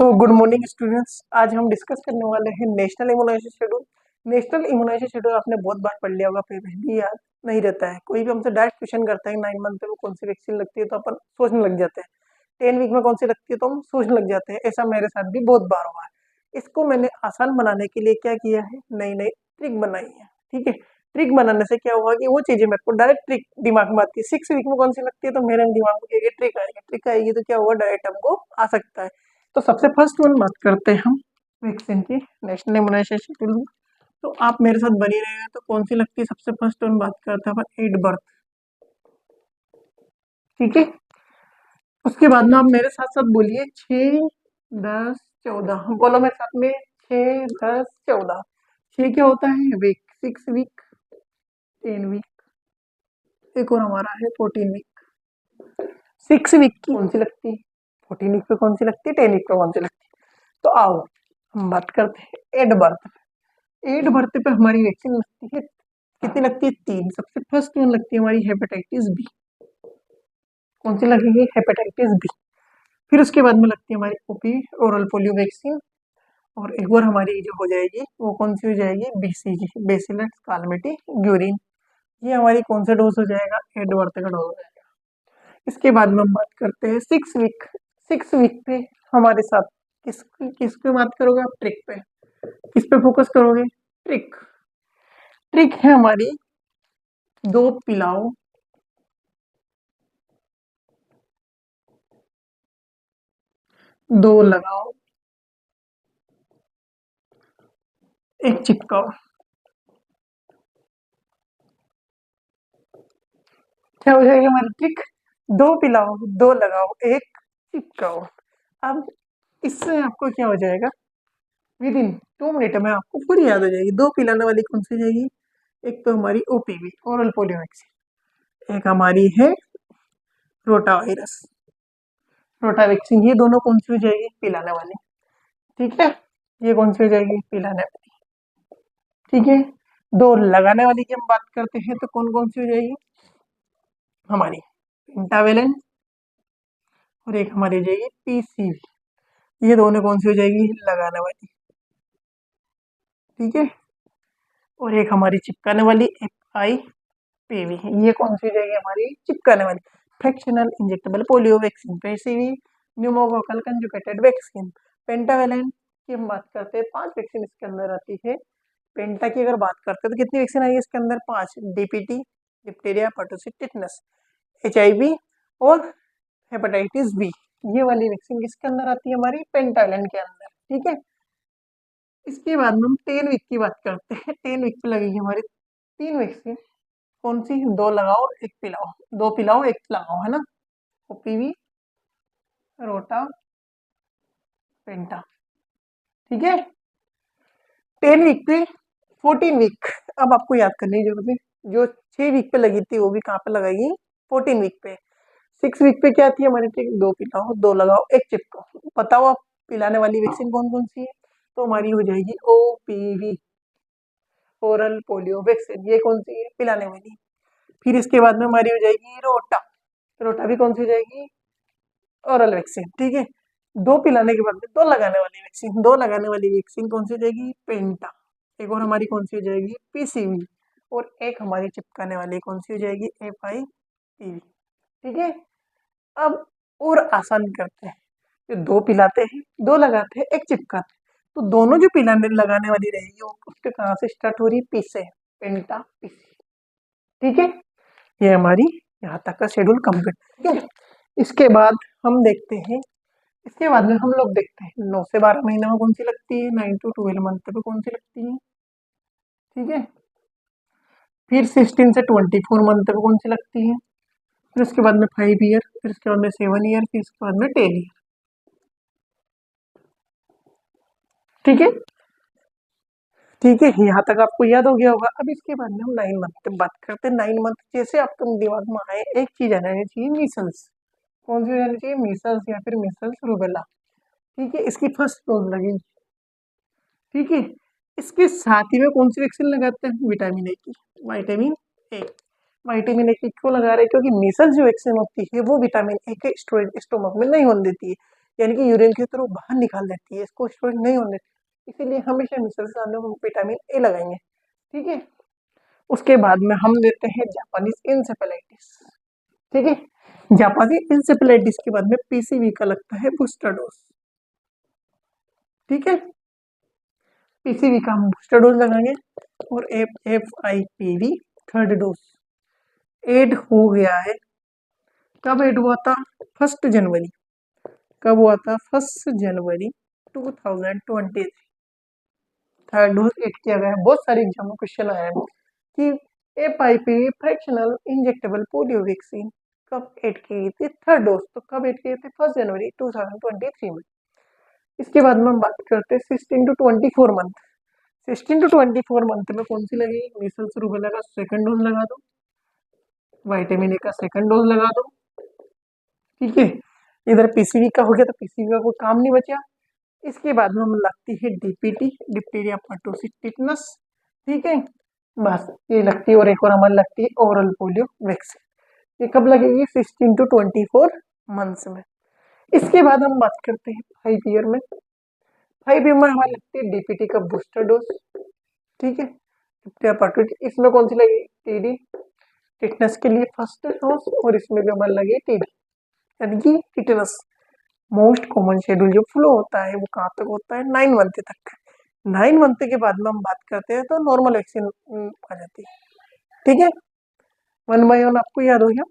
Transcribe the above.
Good morning students. आज हम discuss करने वाले हैं national immunization schedule. National immunization schedule आपने बहुत बार पढ़ लिया होगा, फिर भी याद नहीं रहता है। कोई भी हमसे डायरेक्ट क्वेश्चन करता है 9 मंथ में कौन सी वैक्सीन लगती है तो अपन सोचने लग जाते हैं, 10 वीक में कौन सी लगती है तो हम सोचने लग जाते हैं। ऐसा मेरे साथ भी बहुत बार हुआ है। इसको मैंने आसान बनाने के लिए क्या किया है, नई नई ट्रिक बनाई है। ठीक है, ट्रिक बनाने से क्या हुआ कि वो चीजें मेरे को डायरेक्ट ट्रिक दिमाग में आती है। 6 वीक में कौन सी लगती है तो मेरे दिमाग में ये ट्रिक आएगी तो क्या हुआ, डायरेक्ट हमको आ सकता है। तो सबसे फर्स्ट वन बात करते हैं हम वैक्सीन की, नेशनल इम्यूनाइजेशन शेड्यूल में। तो आप मेरे साथ बनी रहेगा। तो कौन सी लगती है, सबसे फर्स्ट वन बात करते हैं अपन एट बर्थ। ठीक है, उसके बाद में आप मेरे साथ साथ बोलिए 6, 10, 14। बोलो मेरे साथ में 6, 10, 14। 6 क्या होता है, वीक। 6 वीक, 10 वीक, एक और हमारा है 14 वीक। 6 वीक की कौन सी लगती है, 14 वीक पे कौन सी लगती है, 10 वीक पे कौन सी लगती है। तो आओ हम बात करते हैं एट बर्थ। एट बर्थ पे हमारी वैक्सीन लगती है, कितनी लगती है, 3। सबसे फर्स्ट वन लगती है हमारी हेपेटाइटिस बी। कौन सी लगेगी, हेपेटाइटिस बी। फिर उसके बाद में लगती है हमारी ओपी, ओरल पोलियो वैक्सीन। और एक बार हमारी जो हो जाएगी वो कौन सी हो जाएगी, बीसीजी, बेसिलस कालमेटी ग्यूरिन। ये हमारी कौन सा डोज हो जाएगा, एट बर्थ का डोज हो जाएगा। इसके बाद में हम बात करते हैं 6 वीक। 6 वीक पे हमारे साथ किस किस पे बात करोगे आप, ट्रिक पे। किस पे फोकस करोगे, ट्रिक। ट्रिक है हमारी, 2 पिलाओ, 2 लगाओ, 1 चिपकाओ। क्या हो जाएगी हमारी ट्रिक, 2 पिलाओ, 2 लगाओ, 1 चिपकाओ। अब इससे आपको क्या हो जाएगा, विद इन 2 मिनट में आपको पूरी याद हो जाएगी। 2 पिलाने वाली कौन सी हो जाएगी, एक तो हमारी ओपीवी, ओरल पोलियो वैक्सीन। एक हमारी है रोटा वायरस, रोटा वैक्सीन। ये दोनों कौन सी हो जाएगी, पिलाने वाली। ठीक है, ये कौन सी हो जाएगी, पिलाने वाली। ठीक है, 2 लगाने वाली की हम बात करते हैं तो कौन कौन सी हो जाएगी, हमारी पेंटावेलेंट और एक हमारी हो जाएगी पीसीवी। ये दोनों कौन सी हो जाएगी, लगाने वाली। ठीक है, और एक हमारी चिपकाने वाली FIPV। ये कौन सी हो जाएगी, हमारी चिपकाने वाली। Fractional injectable polio vaccine, PCV. Pneumococcal conjugated vaccine, pentavalent की हम बात करते हैं। 5 वैक्सीन इसके अंदर आती है। पेंटा की अगर बात करते हैं तो कितनी वैक्सीन आई है इसके अंदर, 5। DPT, diphtheria, pertussis, tetanus, HIV और हेपेटाइटिस बी। ये वाली वैक्सीन किसके अंदर आती है, हमारी पेंटावेलेंट के अंदर। ठीक है, इसके बाद में हम 10 वीक की बात करते हैं। 10 वीक पे लगेगी हमारी 3 वैक्सीन। कौन सी, 2 लगाओ 1 पिलाओ, 2 पिलाओ 1 लगाओ, है ना। ओपीवी, रोटा, पेंटा। ठीक है, 10 वीक पे, 14 वीक। अब आपको याद करने की जरूरत है, जो 6 वीक पे लगी थी वो भी कहाँ पे लगाएगी, 14 वीक पे। 6 वीक पे क्या थी हमारी ट्रिक, 2 पिलाओ, 2 लगाओ, 1 चिपकाओ। बताओ आप पिलाने वाली वैक्सीन कौन कौन सी है, तो हमारी हो जाएगी ओपीवी, ओरल पोलियो वैक्सीन। ये कौन सी है, पिलाने वाली। फिर इसके बाद में हमारी हो जाएगी रोटा। रोटा भी कौन सी हो जाएगी, ओरल वैक्सीन। ठीक है, 2 पिलाने के बाद में 2 लगाने वाली वैक्सीन। 2 लगाने वाली वैक्सीन कौन सी हो जाएगी, पेंटा। एक और हमारी कौन सी हो जाएगी, पीसीवी। और एक हमारी चिपकाने वाली कौन सी हो जाएगी, FIPV। ठीक है, अब और आसान करते हैं। तो 2 पिलाते हैं, 2 लगाते हैं, 1 चिपकाते हैं। तो दोनों जो पिलाने लगाने वाली रहेगी वो उसके कहाँ से स्टार्ट हो रही है, पी से, पेंटा पीसी। ठीक है, ये हमारी यहाँ तक का शेड्यूल कंप्लीट। ठीक है, इसके बाद हम देखते हैं, इसके बाद में हम लोग देखते हैं 9 से 12 महीने में कौन सी लगती है, 9 to 12 मंथ पे कौन सी लगती है। ठीक है, फिर 16 से 24 मंथ पे कौन सी लगती है। फिर उसके बाद में 5 ईयर, फिर उसके बाद में 7 ईयर, फिर उसके बाद में 10 ईयर। ठीक है, ठीक है, यहाँ तक आपको याद हो गया होगा। अब इसके बाद में हम 9 मंथ पे बात करते हैं। 9 मंथ जैसे आपके दिमाग में आए, एक चीज आना चाहिए, मीसल्स। कौन सी आनी चाहिए, मीसल्स या फिर मीसल्स रूबेला। ठीक है, इसकी फर्स्ट डोज लगेगी। ठीक है, इसके साथ ही में कौन सी वैक्सीन लगाते हैं, विटामिन ए की, विटामिन ए। विटामिन ए की क्यों लगा रहे हैं, क्योंकि मीसल्स जो वैक्सीन होती है वो विटामिन ए के स्टोरेज स्टोमक में नहीं होने देती है। यानी कि यूरिन के थ्रू बाहर निकाल देती है, इसको स्टोर नहीं होने देती। इसीलिए हमेशा मिसल से हम विटामिन ए लगाएंगे, ठीक है। उसके बाद में हम देते हैं जापानीज इंसेफेलाइटिस, ठीक है। जापानीज इंसेफेलाइटिस के बाद में पीसीवी का लगता है बूस्टर डोज, ठीक है। पीसीवी का हम बूस्टर डोज लगाएंगे और FIPV थर्ड डोज एड हो गया है। कब एड हुआ था? 1 जनवरी। कब हुआ था? 1 जनवरी 2023 थर्ड डोज एड किया गया है। बहुत सारे एग्जाम में क्वेश्चन आया है कि FIPV fractional injectable polio vaccine कब एड की थी? Third dose. तो कब एड किए थे? 1 जनवरी 2023 में। इसके बाद में हम बात करते हैं 16 to 24 मंथ। 16 to 24 मंथ में कौन सी लगेगी? मीसल्स रूबेला का सेकंड डोज लगा दो, विटामिन ए का सेकंड डोज लगा दो, ठीक है। इधर पीसीवी का हो गया तो पीसीवी का कोई काम नहीं बचा। इसके बाद में हम लगती है DPT, डिप्टीरिया पर्टुसिस टिटनस, ठीक है। बस ये लगती है। और एक और हमारी लगती है ओरल पोलियो वैक्सीन। ये कब लगेगी? 16 to 24 मंथ्स में। इसके बाद हम बात करते हैं 5 ईयर में। 5 ईयर में हमारी लगती है DPT का बूस्टर डोज, ठीक है। डिप्टीरिया पर्टुसिस, इसमें कौन सी लगेगी? TD, टिटनस के लिए फर्स्ट डोज, और इसमें भी हमारी लगी TD यानी कि टिटनस। मोस्ट कॉमन शेड्यूल जो फ्लो होता है वो कहाँ तक होता है? 9 मंथ तक। 9 मंथ के बाद में हम बात करते हैं तो नॉर्मल वैक्सीन आ जाती है, ठीक है। 1 बाय 1 आपको याद हो गया।